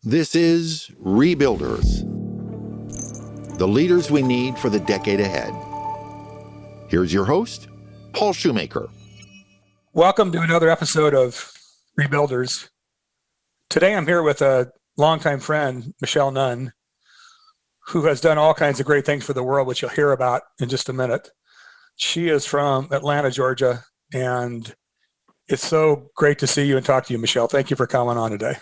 This is Rebuilders, the leaders we need for the decade ahead. Here's your host, Paul Shoemaker. Welcome to another episode of Rebuilders. Today I'm here with a longtime friend, Michelle Nunn, who has done all kinds of great things for the world, which you'll hear about in just a minute. She is from Atlanta, Georgia, and it's so great to see you and talk to you, Michelle. Thank you for coming on today.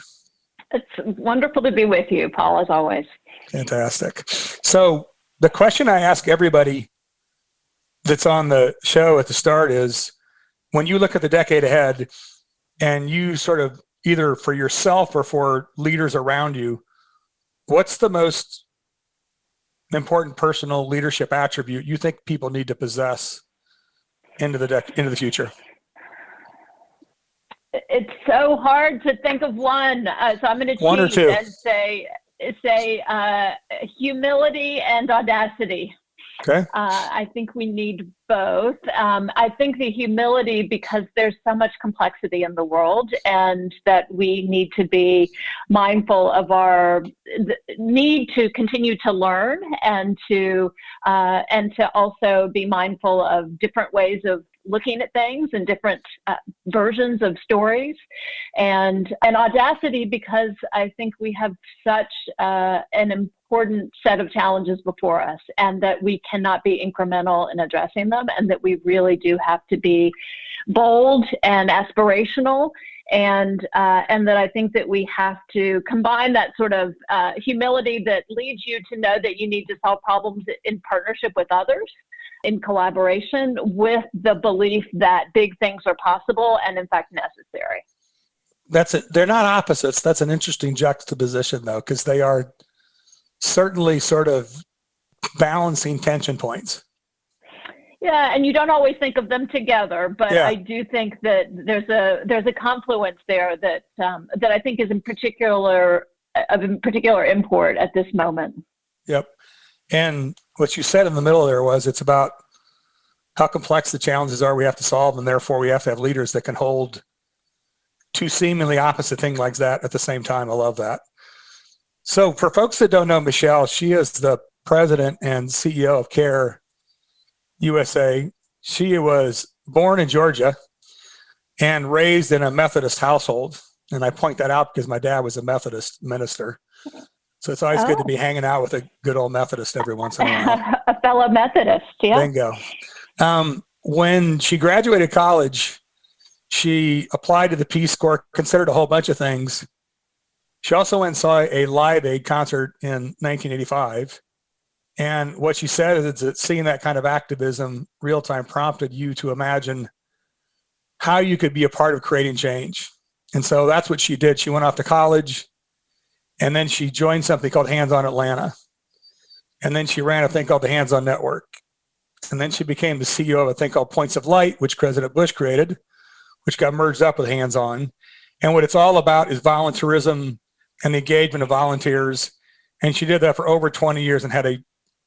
It's wonderful to be with you, Paul, as always. Fantastic. So the question I ask everybody that's on the show at the start is, when you look at the decade ahead and you sort of either for yourself or for leaders around you, what's the most important personal leadership attribute you think people need to possess into the future? It's so hard to think of one. So I'm going to cheat and say humility and audacity. Okay. I think we need both. I think the humility, because there's so much complexity in the world, and that we need to be mindful of our need to continue to learn and to also be mindful of different ways of looking at things and different versions of stories, and audacity, because I think we have such an important set of challenges before us, and that we cannot be incremental in addressing them, and that we really do have to be bold and aspirational, and that I think that we have to combine that sort of humility that leads you to know that you need to solve problems in partnership with others, in collaboration, with the belief that big things are possible and in fact necessary. That's it. They're not opposites. That's an interesting juxtaposition, though, because they are certainly sort of balancing tension points. Yeah, and you don't always think of them together, but yeah. I do think that there's a confluence there that I think is of particular import at this moment. Yep. And what you said in the middle there was, it's about how complex the challenges are we have to solve, and therefore we have to have leaders that can hold two seemingly opposite things like that at the same time. I love that. So for folks that don't know Michelle, she is the president and CEO of CARE USA. She was born in Georgia and raised in a Methodist household. And I point that out because my dad was a Methodist minister. So it's always good to be hanging out with a good old Methodist every once in a while. A fellow Methodist, yeah. Bingo. When she graduated college, she applied to the Peace Corps, considered a whole bunch of things. She also went and saw a LiveAid concert in 1985. And what she said is that seeing that kind of activism real time prompted you to imagine how you could be a part of creating change. And so that's what she did. She went off to college. And then she joined something called Hands On Atlanta. And then she ran a thing called the Hands On Network. And then she became the CEO of a thing called Points of Light, which President Bush created, which got merged up with Hands On. And what it's all about is volunteerism and the engagement of volunteers. And she did that for over 20 years and had a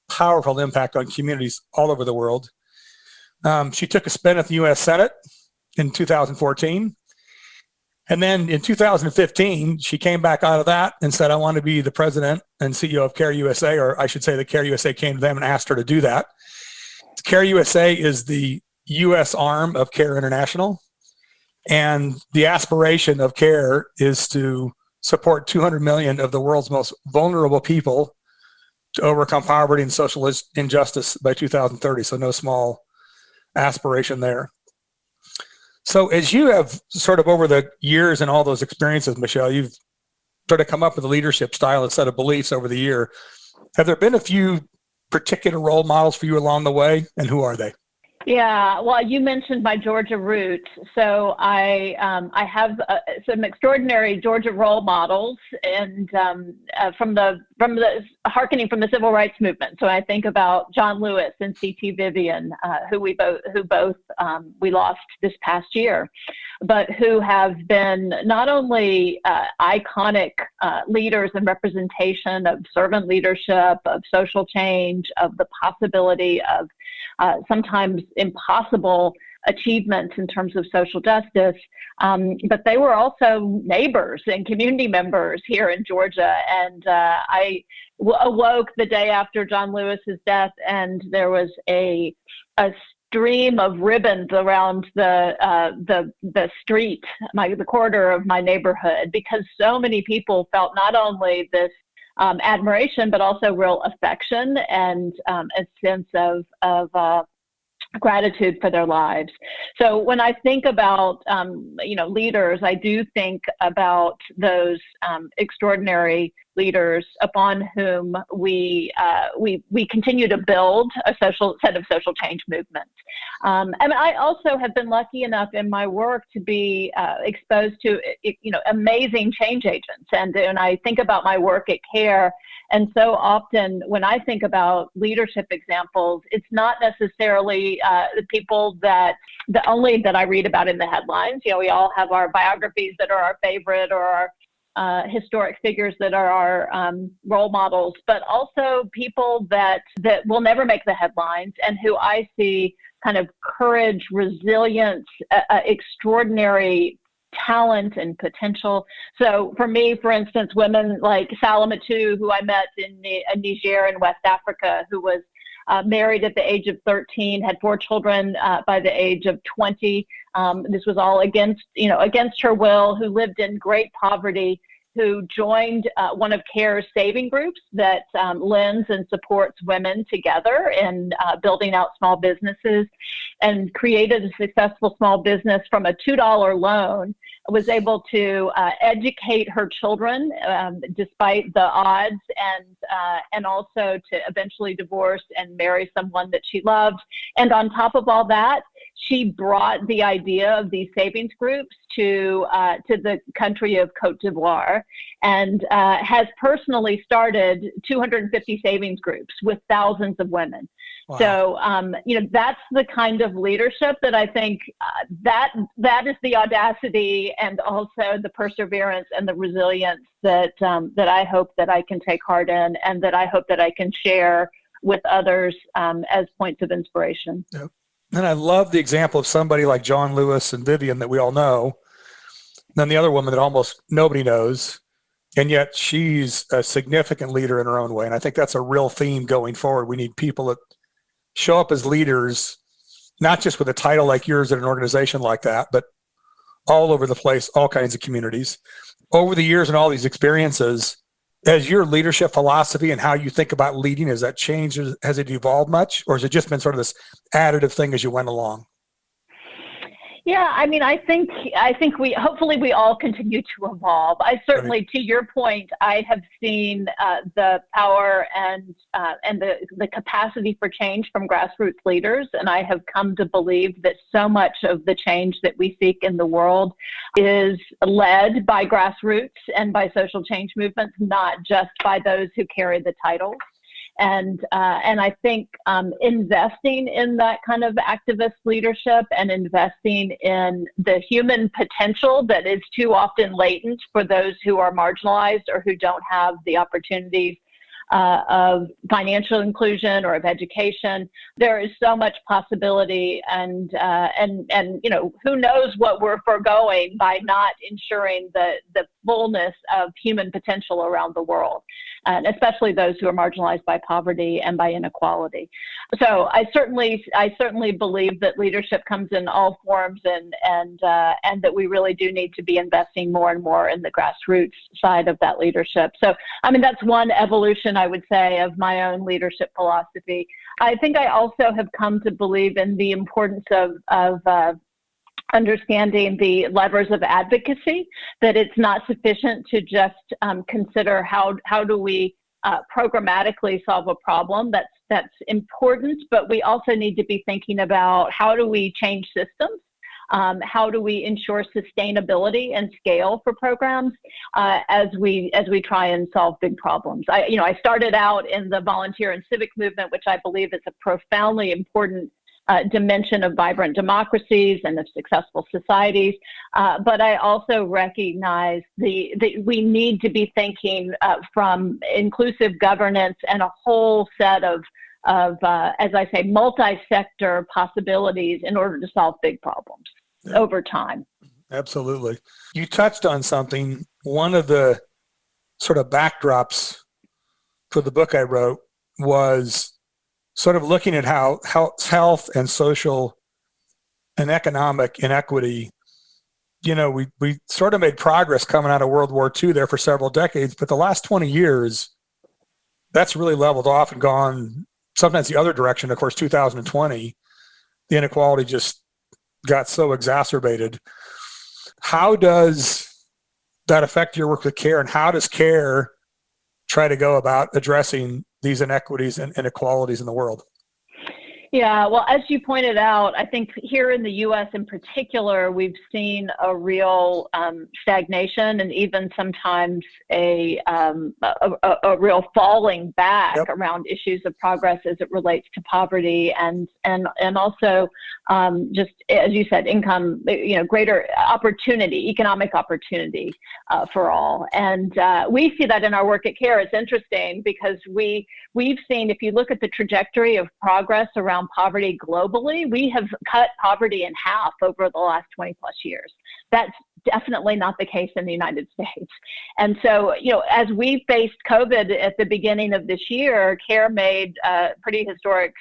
powerful impact on communities all over the world. She took a spin at the U.S. Senate in 2014. And then in 2015, she came back out of that and said, I want to be the president and CEO of CARE USA, or I should say that CARE USA came to them and asked her to do that. CARE USA is the U.S. arm of CARE International. And the aspiration of CARE is to support 200 million of the world's most vulnerable people to overcome poverty and social injustice by 2030. So no small aspiration there. So as you have sort of over the years and all those experiences, Michelle, you've sort of come up with a leadership style and set of beliefs over the year. Have there been a few particular role models for you along the way, and who are they? Yeah, well, you mentioned my Georgia roots, so I have some extraordinary Georgia role models, and from the hearkening from the civil rights movement. So I think about John Lewis and C.T. Vivian, who we both lost this past year, but who have been not only iconic leaders and representation of servant leadership, of social change, of the possibility of sometimes impossible achievements in terms of social justice. But they were also neighbors and community members here in Georgia. And I awoke the day after John Lewis's death, and there was a stream of ribbons around the street, the corridor of my neighborhood, because so many people felt not only this admiration, but also real affection and a sense of gratitude for their lives. So when I think about, leaders, I do think about those extraordinary leaders upon whom we continue to build a set of social change movements. And I also have been lucky enough in my work to be exposed to, amazing change agents. And I think about my work at CARE, and so often when I think about leadership examples, it's not necessarily the people that I read about in the headlines. We all have our biographies that are our favorite, or our historic figures that are our role models, but also people that will never make the headlines and who I see kind of courage, resilience, extraordinary talent and potential. So for me, for instance, women like Salamatu, who I met in Niger in West Africa, who was married at the age of 13, had 4 children by the age of 20. This was all against her will, who lived in great poverty, who joined one of CARE's saving groups that lends and supports women together in building out small businesses, and created a successful small business from a $2 loan, was able to educate her children despite the odds, and also to eventually divorce and marry someone that she loved. And on top of all that, she brought the idea of these savings groups to the country of Cote d'Ivoire, and has personally started 250 savings groups with thousands of women. Wow. So, that's the kind of leadership that I think that is the audacity and also the perseverance and the resilience that I hope that I can take heart in, and that I hope that I can share with others as points of inspiration. Yep. And I love the example of somebody like John Lewis and Vivian that we all know, and then the other woman that almost nobody knows, and yet she's a significant leader in her own way. And I think that's a real theme going forward. We need people that show up as leaders, not just with a title like yours at an organization like that, but all over the place, all kinds of communities. Over the years and all these experiences, has your leadership philosophy and how you think about leading, has that changed? Has it evolved much? Or has it just been sort of this additive thing as you went along? Yeah, I mean, I think hopefully we all continue to evolve. I certainly, right. To your point, I have seen the power and the capacity for change from grassroots leaders, and I have come to believe that so much of the change that we seek in the world is led by grassroots and by social change movements, not just by those who carry the titles. And I think investing in that kind of activist leadership and investing in the human potential that is too often latent for those who are marginalized or who don't have the opportunities of financial inclusion or of education. There is so much possibility, and who knows what we're foregoing by not ensuring the fullness of human potential around the world, and especially those who are marginalized by poverty and by inequality. So I certainly believe that leadership comes in all forms, and that we really do need to be investing more and more in the grassroots side of that leadership. So I mean, that's one evolution, I would say, of my own leadership philosophy. I think I also have come to believe in the importance of understanding the levers of advocacy, that it's not sufficient to just consider how do we programmatically solve a problem. That's important, but we also need to be thinking about how do we change systems. How do we ensure sustainability and scale for programs as we try and solve big problems? I started out in the volunteer and civic movement, which I believe is a profoundly important dimension of vibrant democracies and of successful societies. But I also recognize that we need to be thinking from inclusive governance and a whole set of as I say, multi-sector possibilities in order to solve big problems over time. Absolutely. You touched on something. One of the sort of backdrops for the book I wrote was sort of looking at how health and social and economic inequity, we sort of made progress coming out of World War II there for several decades, but the last 20 years, that's really leveled off and gone sometimes the other direction. Of course, 2020, the inequality just got so exacerbated. How does that affect your work with CARE, and how does CARE try to go about addressing these inequities and inequalities in the world? Yeah, well, as you pointed out, I think here in the U.S. in particular, we've seen a real stagnation and even sometimes a real falling back around issues of progress as it relates to poverty and also just, as you said, income, greater opportunity, economic opportunity for all. And we see that in our work at CARE. It's interesting because we've seen, if you look at the trajectory of progress around poverty globally, we have cut poverty in half over the last 20 plus years. That's definitely not the case in the United States. And so, as we faced COVID at the beginning of this year, CARE made a pretty historic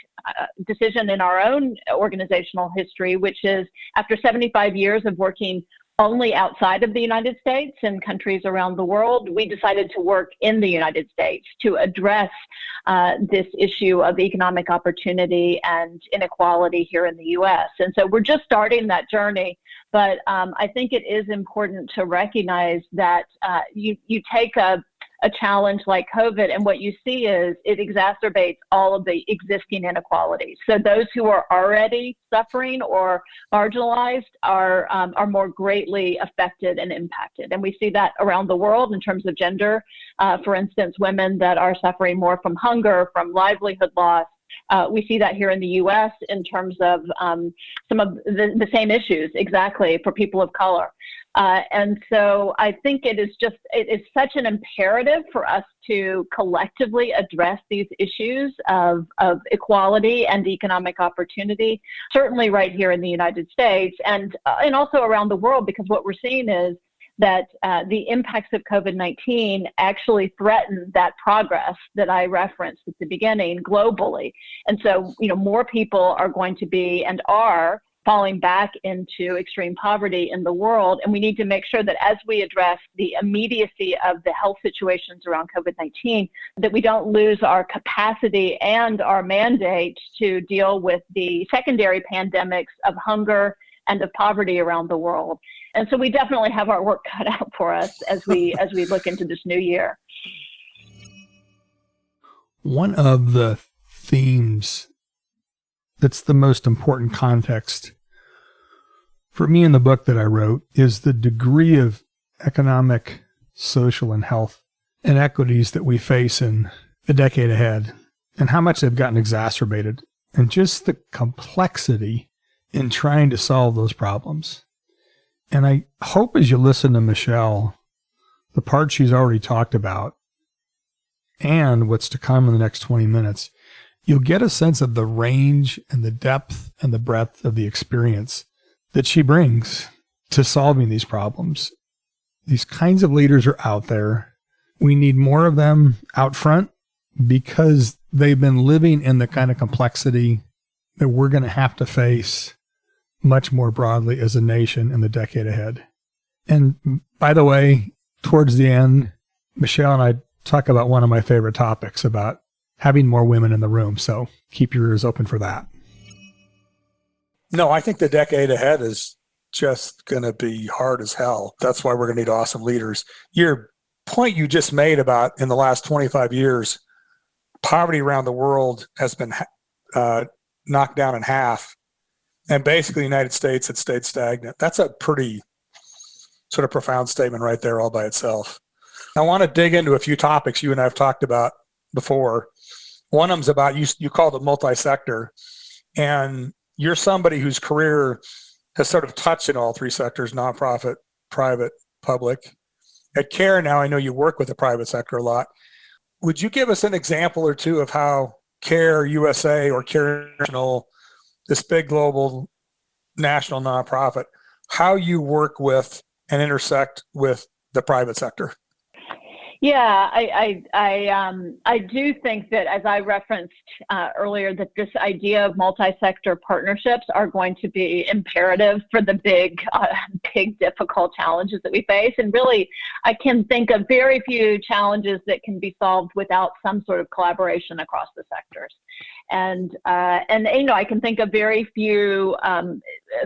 decision in our own organizational history, which is after 75 years of working only outside of the United States and countries around the world, we decided to work in the United States to address this issue of economic opportunity and inequality here in the U.S. And so we're just starting that journey, but I think it is important to recognize that you take a challenge like COVID, and what you see is it exacerbates all of the existing inequalities. So those who are already suffering or marginalized are more greatly affected and impacted. And we see that around the world in terms of gender. For instance, women that are suffering more from hunger, from livelihood loss. We see that here in the U.S. in terms of some of the same issues exactly for people of color. And so I think it is such an imperative for us to collectively address these issues of equality and economic opportunity, certainly right here in the United States and also around the world, because what we're seeing is that the impacts of COVID-19 actually threaten that progress that I referenced at the beginning globally. And so, more people are going to be and are falling back into extreme poverty in the world. And we need to make sure that as we address the immediacy of the health situations around COVID-19, that we don't lose our capacity and our mandate to deal with the secondary pandemics of hunger and of poverty around the world. And so we definitely have our work cut out for us as we look into this new year. One of the themes that's the most important context for me in the book that I wrote is the degree of economic, social, and health inequities that we face in the decade ahead and how much they've gotten exacerbated and just the complexity in trying to solve those problems. And I hope as you listen to Michelle, the part she's already talked about and what's to come in the next 20 minutes, you'll get a sense of the range and the depth and the breadth of the experience that she brings to solving these problems. These kinds of leaders are out there. We need more of them out front because they've been living in the kind of complexity that we're going to have to face much more broadly as a nation in the decade ahead. And by the way, towards the end, Michelle and I talk about one of my favorite topics about having more women in the room. So keep your ears open for that. No, I think the decade ahead is just going to be hard as hell. That's why we're going to need awesome leaders. Your point you just made about in the last 25 years, poverty around the world has been knocked down in half. And basically the United States had stayed stagnant. That's a pretty sort of profound statement right there all by itself. I want to dig into a few topics you and I have talked about before. One of them's about, you called it multi-sector, and you're somebody whose career has sort of touched in all three sectors, nonprofit, private, public. At CARE now, I know you work with the private sector a lot. Would you give us an example or two of how CARE USA or CARE International, this big global national nonprofit, how you work with and intersect with the private sector. Yeah, I do think that, as I referenced earlier, that this idea of multi-sector partnerships are going to be imperative for the big, difficult challenges that we face. And really, I can think of very few challenges that can be solved without some sort of collaboration across the sectors. And I can think of very few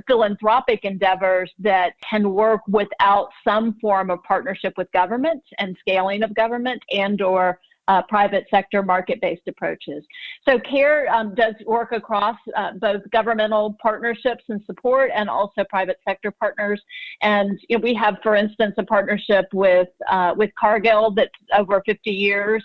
philanthropic endeavors that can work without some form of partnership with government and scaling of government and or private sector market-based approaches. So CARE does work across both governmental partnerships and support and also private sector partners. And we have, for instance, a partnership with Cargill that's over 50 years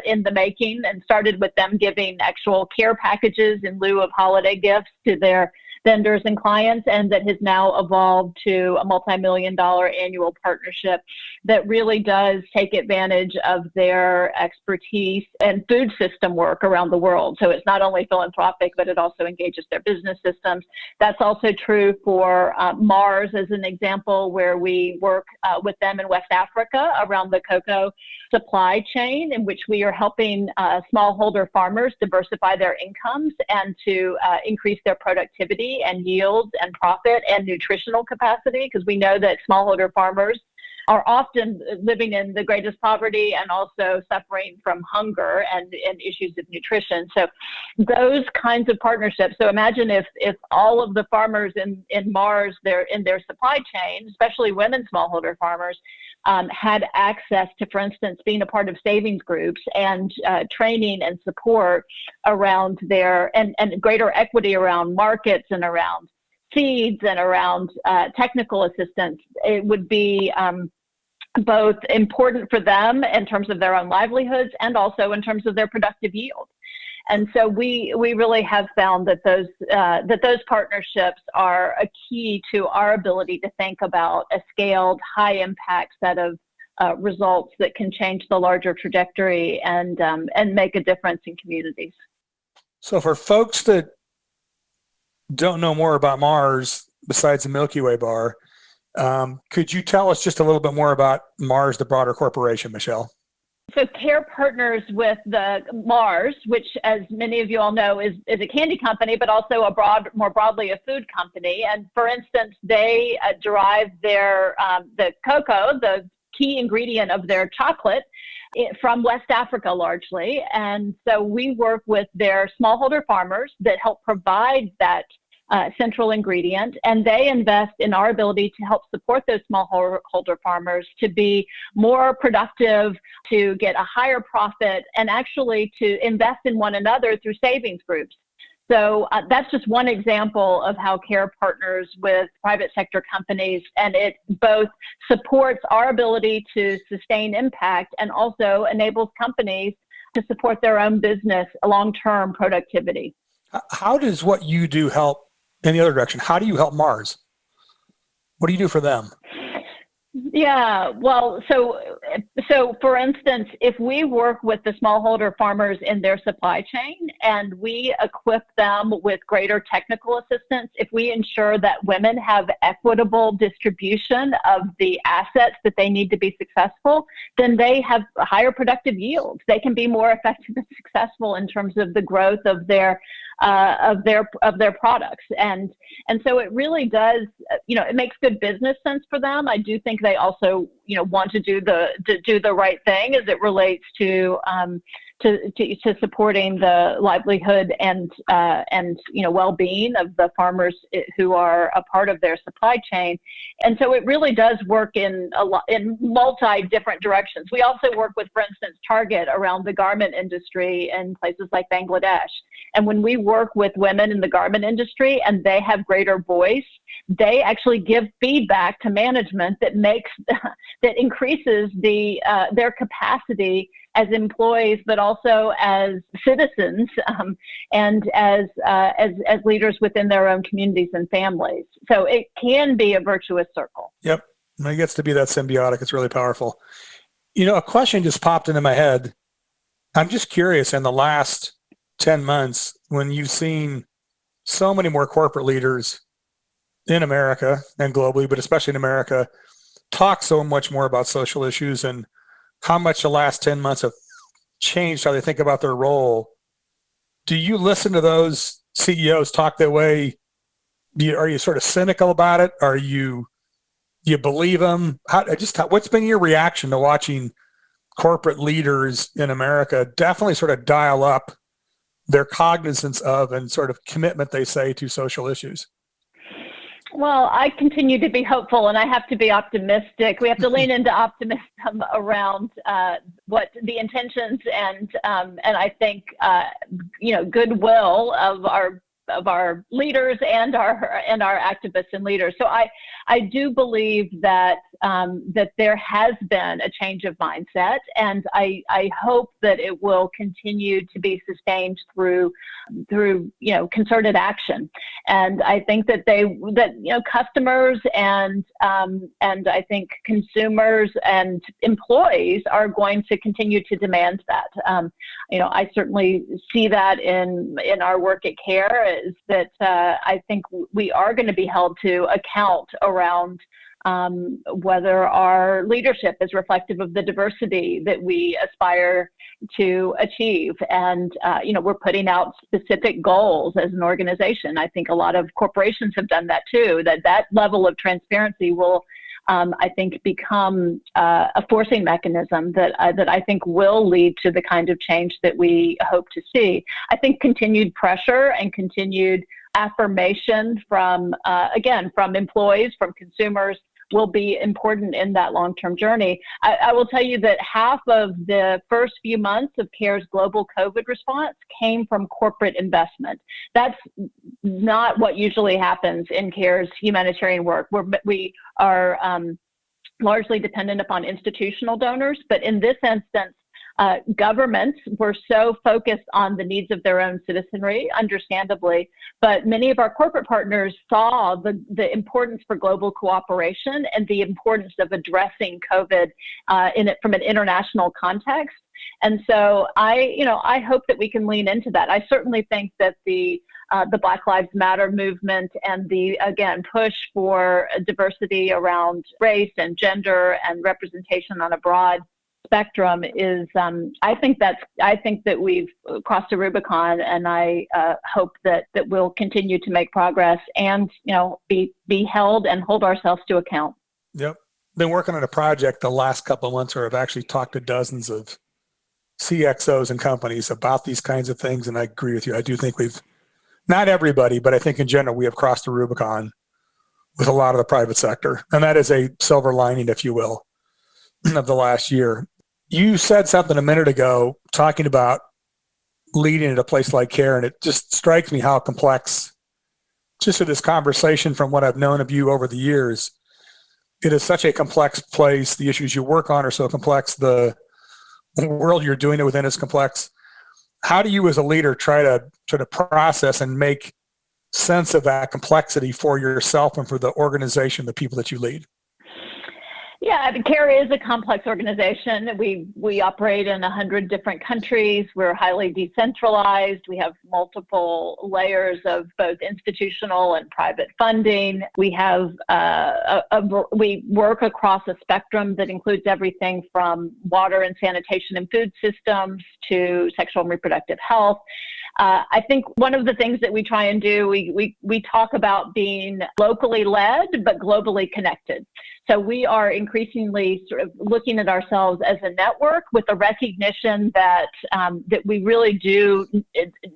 in the making, and started with them giving actual care packages in lieu of holiday gifts to their vendors and clients, and that has now evolved to a multi-million-dollar annual partnership that really does take advantage of their expertise and food system work around the world. So it's not only philanthropic, but it also engages their business systems. That's also true for Mars, as an example, where we work with them in West Africa around the cocoa supply chain, in which we are helping smallholder farmers diversify their incomes and to increase their productivity and yields and profit and nutritional capacity, because we know that smallholder farmers are often living in the greatest poverty and also suffering from hunger and issues of nutrition. So those kinds of partnerships. So imagine if all of the farmers in Mars, in their supply chain, especially women smallholder farmers, had access to, for instance, being a part of savings groups and training and support around and greater equity around markets and around seeds and around technical assistance. It would be both important for them in terms of their own livelihoods and also in terms of their productive yield. And so we really have found that those partnerships are a key to our ability to think about a scaled, high impact set of results that can change the larger trajectory and make a difference in communities. So for folks that don't know more about Mars besides the Milky Way bar, could you tell us just a little bit more about Mars, the broader corporation, Michelle? So CARE partners with the Mars, which, as many of you all know, is a candy company, but also more broadly a food company. And for instance, they derive the cocoa, the key ingredient of their chocolate, from West Africa largely. And so we work with their smallholder farmers that help provide that central ingredient, and they invest in our ability to help support those smallholder farmers to be more productive, to get a higher profit, and actually to invest in one another through savings groups. So that's just one example of how CARE partners with private sector companies, and it both supports our ability to sustain impact and also enables companies to support their own business long-term productivity. How does what you do help in the other direction? How do you help Mars? What do you do for them? Yeah, well, so for instance, if we work with the smallholder farmers in their supply chain and we equip them with greater technical assistance, if we ensure that women have equitable distribution of the assets that they need to be successful, then they have higher productive yields. They can be more effective and successful in terms of the growth of their products, and so it really does. It makes good business sense for them. I do think they also want to do the right thing as it relates to supporting the livelihood and well-being of the farmers who are a part of their supply chain. And so it really does work in multi different directions. We also work with, for instance, Target around the garment industry in places like Bangladesh. And when we work with women in the garment industry and they have greater voice, they actually give feedback to management that increases their capacity as employees, but also as citizens and as leaders within their own communities and families. So it can be a virtuous circle. Yep, it gets to be that symbiotic. It's really powerful. A question just popped into my head. I'm just curious, in the last 10 months when you've seen so many more corporate leaders in America and globally, but especially in America, talk so much more about social issues and how much the last 10 months have changed how they think about their role? Do you listen to those CEOs talk that way? Are you sort of cynical about it? Do you believe them? What's been your reaction to watching corporate leaders in America definitely sort of dial up their cognizance of and sort of commitment, they say, to social issues? Well, I continue to be hopeful, and I have to be optimistic. We have to lean into optimism around what the intentions and I think goodwill of our leaders and our activists and leaders. So I do believe that there has been a change of mindset, and I hope that it will continue to be sustained through concerted action. And I think that customers and I think consumers and employees are going to continue to demand that. I certainly see that in our work at CARE, is that I think we are going to be held to account around whether our leadership is reflective of the diversity that we aspire to achieve. And, we're putting out specific goals as an organization. I think a lot of corporations have done that too, that level of transparency will, I think, become a forcing mechanism that I think will lead to the kind of change that we hope to see. I think continued pressure and continued affirmation from employees, from consumers, will be important in that long-term journey. I will tell you that half of the first few months of CARE's global COVID response came from corporate investment. That's not what usually happens in CARE's humanitarian work. We are largely dependent upon institutional donors, but in this instance, governments were so focused on the needs of their own citizenry, understandably, but many of our corporate partners saw the importance for global cooperation and the importance of addressing COVID from an international context. And so I hope that we can lean into that. I certainly think that the Black Lives Matter movement and the, again, push for diversity around race and gender and representation on a broad spectrum is, I think that we've crossed a Rubicon, and I hope that we'll continue to make progress and, be held and hold ourselves to account. Yep. Been working on a project the last couple of months where I've actually talked to dozens of CXOs and companies about these kinds of things. And I agree with you. I do think not everybody, but I think in general, we have crossed the Rubicon with a lot of the private sector. And that is a silver lining, if you will, of the last year. You said something a minute ago talking about leading at a place like CARE, and it just strikes me how complex, just for this conversation from what I've known of you over the years, it is such a complex place. The issues you work on are so complex. The world you're doing it within is complex. How do you as a leader try to sort of process and make sense of that complexity for yourself and for the organization, the people that you lead? Yeah, CARE is a complex organization. We operate in 100 different countries. We're highly decentralized. We have multiple layers of both institutional and private funding. We have we work across a spectrum that includes everything from water and sanitation and food systems to sexual and reproductive health. I think one of the things that we try and do, we talk about being locally led but globally connected. So we are increasingly sort of looking at ourselves as a network with a recognition that we really do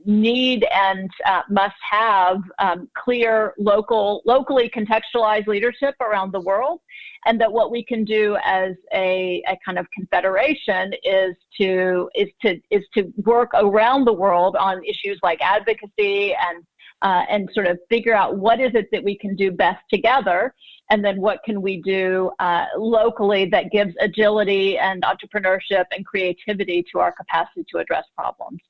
need and must have clear locally contextualized leadership around the world, and that what we can do as a kind of confederation is to work around the world on issues like advocacy and sort of figure out what is it that we can do best together, and then what can we do locally that gives agility and entrepreneurship and creativity to our capacity to address problems.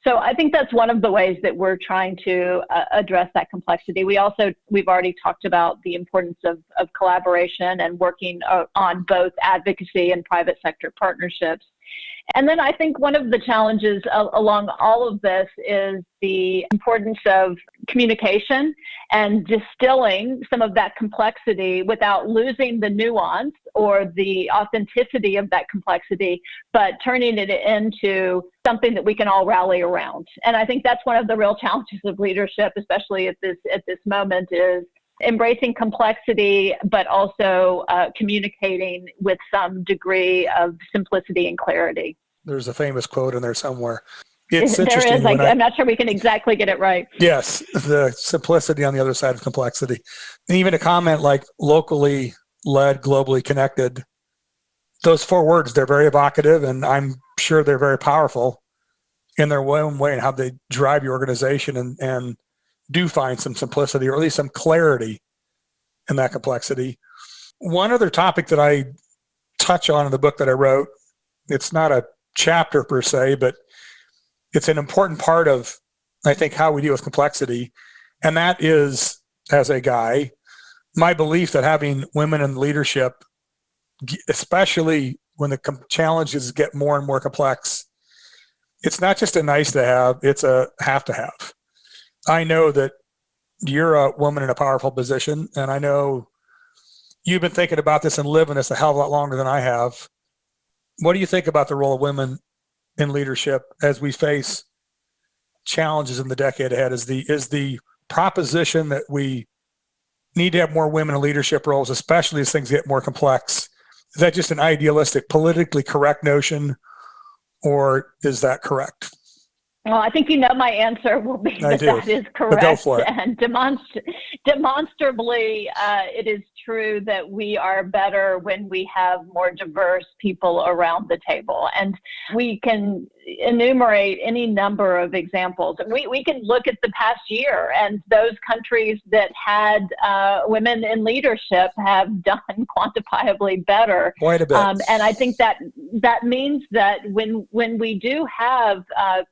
So I think that's one of the ways that we're trying to address that complexity. We've already talked about the importance of collaboration and working on both advocacy and private sector partnerships. And then I think one of the challenges along all of this is the importance of communication and distilling some of that complexity without losing the nuance or the authenticity of that complexity, but turning it into something that we can all rally around. And I think that's one of the real challenges of leadership, especially at this moment, is embracing complexity, but also communicating with some degree of simplicity and clarity. There's a famous quote in there somewhere. It's there interesting. Is. I'm not sure we can exactly get it right. Yes, the simplicity on the other side of complexity. And even a comment like locally led, globally connected, those 4 words, they're very evocative, and I'm sure they're very powerful in their own way and how they drive your organization and do find some simplicity or at least some clarity in that complexity. One other topic that I touch on in the book that I wrote, it's not a chapter per se, but it's an important part of, I think, how we deal with complexity. And that is, as a guy, my belief that having women in leadership, especially when the challenges get more and more complex, it's not just a nice to have, it's a have to have. I know that you're a woman in a powerful position, and I know you've been thinking about this and living this a hell of a lot longer than I have. What do you think about the role of women in leadership as we face challenges in the decade ahead? Is the proposition that we need to have more women in leadership roles, especially as things get more complex, is that just an idealistic, politically correct notion, or is that correct? Well, I think my answer will be that is correct. Go for it. And demonstrably, it is true that we are better when we have more diverse people around the table. And we can enumerate any number of examples. We can look at the past year, and those countries that had women in leadership have done quantifiably better. Quite a bit. And I think that means that when we do have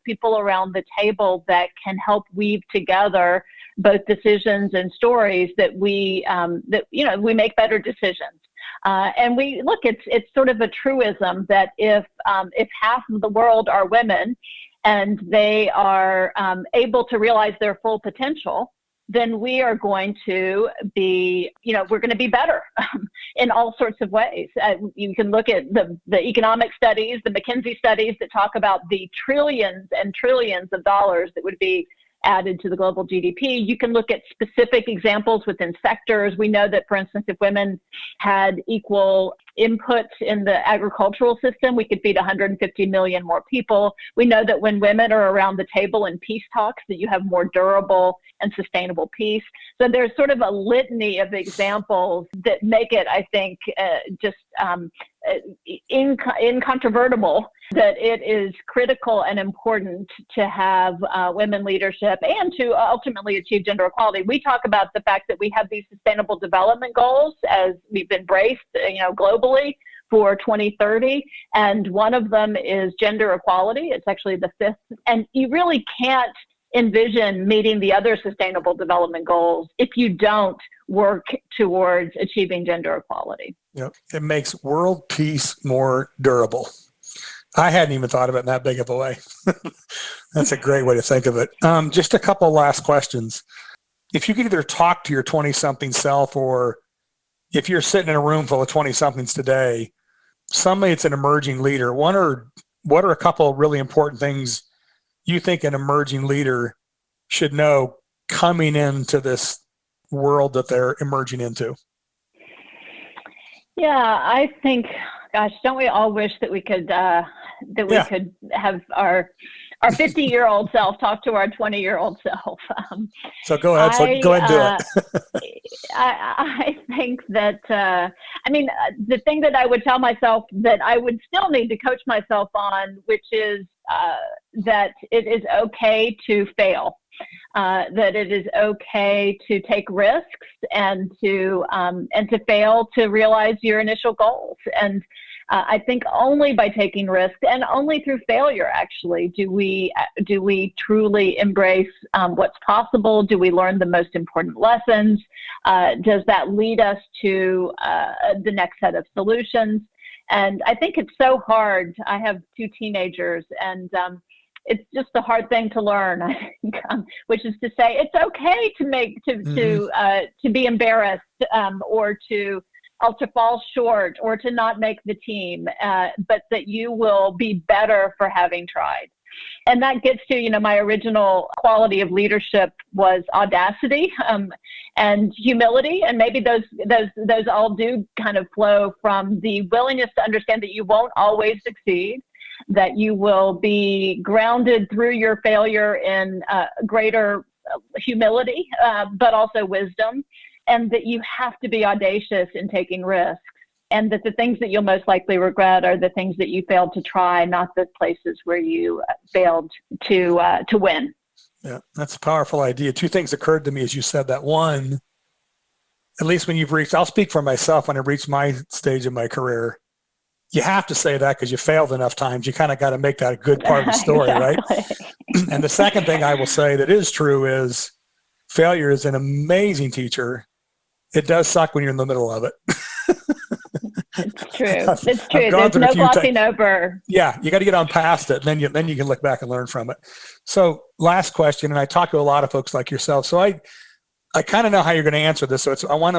people around the table that can help weave together both decisions and stories, that we make better decisions. And it's sort of a truism that if half of the world are women and they are able to realize their full potential, then we are going to be, we're going to be better in all sorts of ways. You can look at the economic studies, the McKinsey studies that talk about the trillions and trillions of dollars that would be added to the global GDP. You can look at specific examples within sectors. We know that, for instance, if women had equal input in the agricultural system, we could feed 150 million more people. We know that when women are around the table in peace talks, that you have more durable and sustainable peace. So there's sort of a litany of examples that make it, I think, just incontrovertible that it is critical and important to have women leadership and to ultimately achieve gender equality. We talk about the fact that we have these sustainable development goals as we've embraced, globally for 2030. And one of them is gender equality. It's actually the 5th. And you really can't envision meeting the other sustainable development goals if you don't work towards achieving gender equality. Yep. It makes world peace more durable. I hadn't even thought of it in that big of a way. That's a great way to think of it. Just a couple last questions. If you could either talk to your 20-something self, or if you're sitting in a room full of 20-somethings today, somebody that's an emerging leader, what are a couple of really important things you think an emerging leader should know coming into this world that they're emerging into? Yeah, I think, gosh, don't we all wish that we could could have our 50-year-old self talk to our 20-year-old self. So go ahead. Go ahead and do it. I think that, the thing that I would tell myself that I would still need to coach myself on, which is that it is okay to fail, that it is okay to take risks and to fail to realize your initial goals. And I think only by taking risks and only through failure, actually, do we truly embrace what's possible. Do we learn the most important lessons? Does that lead us to the next set of solutions? And I think it's so hard. I have 2 teenagers, and it's just a hard thing to learn, I think, which is to say it's okay to be embarrassed, or to fall short, or to not make the team, but that you will be better for having tried. And that gets to, my original quality of leadership was audacity, and humility. And maybe those all do kind of flow from the willingness to understand that you won't always succeed, that you will be grounded through your failure in greater humility, but also wisdom, and that you have to be audacious in taking risks, and that the things that you'll most likely regret are the things that you failed to try, not the places where you failed to win. Yeah, that's a powerful idea. 2 things occurred to me as you said that. One, at least when you've reached, I'll speak for myself, when I reached my stage of my career, you have to say that because you failed enough times. You kind of got to make that a good part of the story, exactly. Right? And the second thing I will say that is true is failure is an amazing teacher. It does suck when you're in the middle of it. It's true. It's true. There's no glossing over. Yeah, you got to get on past it, and then you can look back and learn from it. So last question, and I talk to a lot of folks like yourself, so I kind of know how you're going to answer this. So I want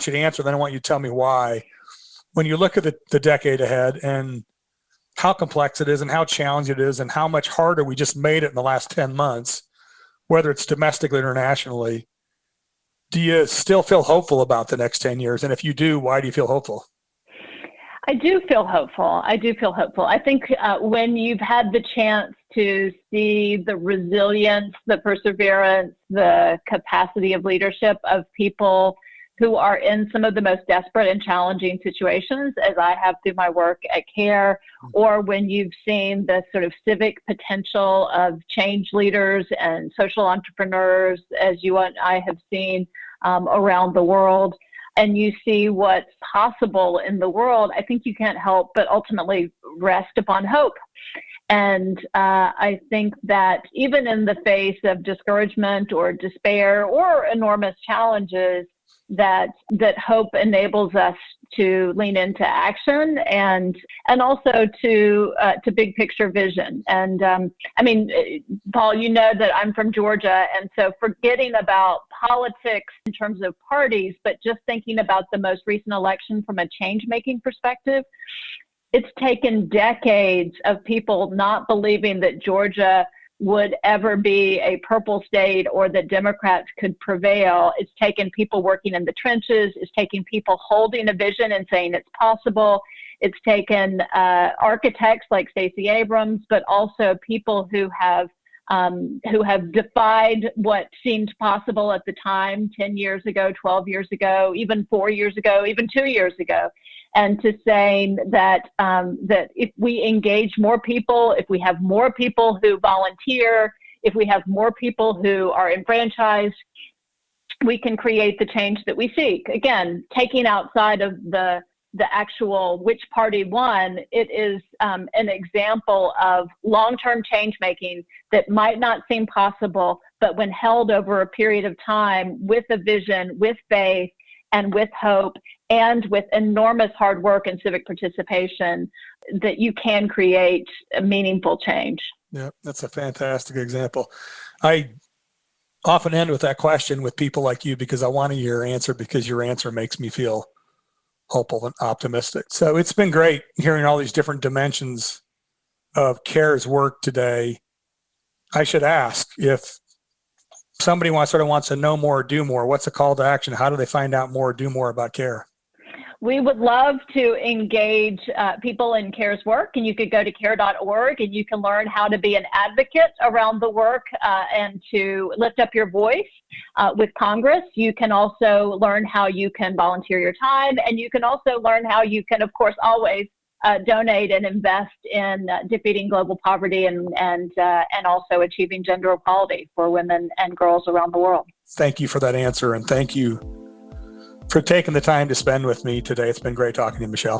you to answer, then I want you to tell me why. When you look at the decade ahead and how complex it is and how challenging it is and how much harder we just made it in the last 10 months, whether it's domestically or internationally, do you still feel hopeful about the next 10 years? And if you do, why do you feel hopeful? I do feel hopeful. I think when you've had the chance to see the resilience, the perseverance, the capacity of leadership of people who are in some of the most desperate and challenging situations, as I have through my work at CARE, or when you've seen the sort of civic potential of change leaders and social entrepreneurs, as you and I have seen around the world, and you see what's possible in the world, I think you can't help but ultimately rest upon hope. And I think that even in the face of discouragement or despair or enormous challenges, that hope enables us to lean into action and also to big picture vision. And I mean, Paul, you know that I'm from Georgia, and so forgetting about politics in terms of parties, but just thinking about the most recent election from a change-making perspective, it's taken decades of people not believing that Georgia would ever be a purple state or that Democrats could prevail. It's taken people working in the trenches. It's taken people holding a vision and saying it's possible. It's taken architects like Stacey Abrams, but also people who have defied what seemed possible at the time, 10 years ago, 12 years ago, even 4 years ago, even 2 years ago. And to say that if we engage more people, if we have more people who volunteer, if we have more people who are enfranchised, we can create the change that we seek. Again, taking outside of the actual which party won, it is an example of long-term change making that might not seem possible, but when held over a period of time with a vision, with faith, and with hope, and with enormous hard work and civic participation, that you can create a meaningful change. Yeah, that's a fantastic example. I often end with that question with people like you because I want to hear your answer, because your answer makes me feel hopeful and optimistic. So it's been great hearing all these different dimensions of CARE's work today. I should ask, if somebody wants to know more or do more, what's the call to action? How do they find out more or do more about CARE? We would love to engage people in CARE's work, and you could go to care.org and you can learn how to be an advocate around the work and to lift up your voice with Congress. You can also learn how you can volunteer your time, and you can also learn how you can, of course, always donate and invest in defeating global poverty and also achieving gender equality for women and girls around the world. Thank you for that answer, and thank you for taking the time to spend with me today. It's been great talking to you, Michelle.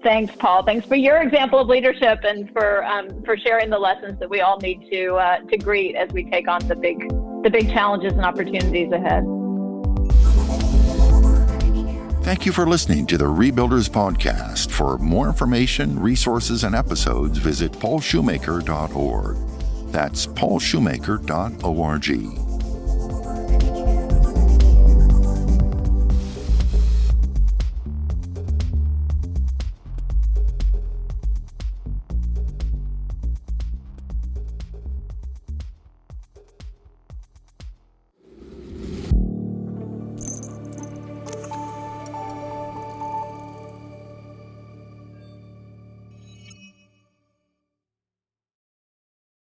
Thanks, Paul. Thanks for your example of leadership and for sharing the lessons that we all need to greet as we take on the big challenges and opportunities ahead. Thank you for listening to the Rebuilders Podcast. For more information, resources, and episodes, visit paulshoemaker.org. That's paulshoemaker.org.